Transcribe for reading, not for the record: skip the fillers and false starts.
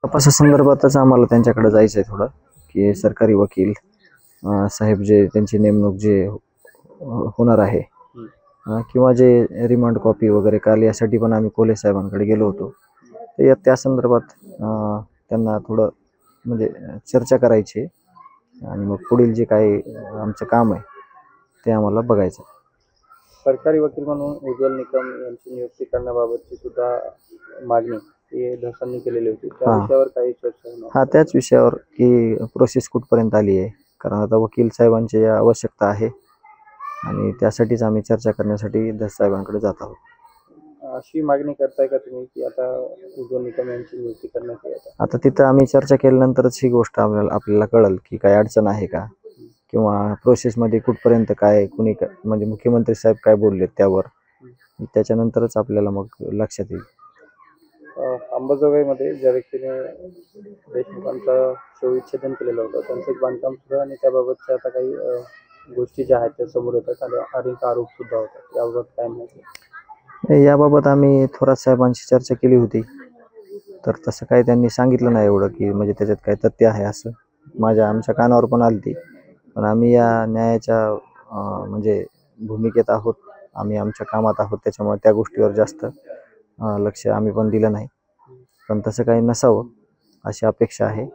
तपासासंदर्भातच आम्हाला त्यांच्याकडे जायचं आहे थोडं, की सरकारी वकील साहेब जे त्यांची नेमणूक जे होणार आहे किंवा जे रिमांड कॉपी वगैरे काल यासाठी पण आम्ही कोल्हे साहेबांकडे गेलो होतो. तर त्या संदर्भात त्यांना थोडं म्हणजे चर्चा करायची आणि मग पुढील जे काही आमचं काम आहे ते आम्हाला बघायचं. सरकारी वकील म्हणून उज्ज्वल निकम यांची नियुक्ती करण्याबाबतची सुद्धा मागणी ही धसांनी केलेली होती. त्या विषयावर काही चर्चा होणार? हां, त्याच विषयावर की प्रोसेस कुठपर्यंत आली आहे, कारण आता वकील साहेबांची आवश्यकता आहे आणि त्यासाठीच आम्ही चर्चा करण्यासाठी धस साहेबांकडे जात आहोत. अशी मागणी करताय का तुम्ही की आता उज्ज्वल निकम यांची नियुक्ती करण्यात येते? आता तिथं आम्ही चर्चा केल्यानंतरच ही गोष्ट आपल्याला कळेल की काय अडचण आहे का, किंवा प्रोसेसमध्ये कुठपर्यंत काय कुणी म्हणजे मुख्यमंत्री साहेब काय बोलले त्यावर, त्याच्यानंतरच आपल्याला मग लक्षात येईल. अंबाजोगाईमध्ये ज्या व्यक्तीने देशमुखांचा शवविच्छेदन केलेलं होतं त्यांचं एक बांधकाम सुद्धा आणि त्याबाबतच्या आता काही गोष्टी ज्या आहेत त्या समोर येतात आणि अनेक आरोप सुद्धा होतात. याबाबत काय माहिती? याबाबत आम्ही थोरात साहेबांशी चर्चा केली होती, तर तसं काही त्यांनी सांगितलं नाही एवढं की म्हणजे त्याच्यात काय तथ्य आहे असं. आमच्या कानावर पण आली ती, पण आम्ही या न्यायाच्या म्हणजे भूमिकेत आहोत, आम्ही आमच्या कामात आहोत, त्याच्यामुळे त्या गोष्टीवर जास्त लक्ष आम्ही पण दिलं नाही. पण तसं काही नसावं अशी अपेक्षा आहे.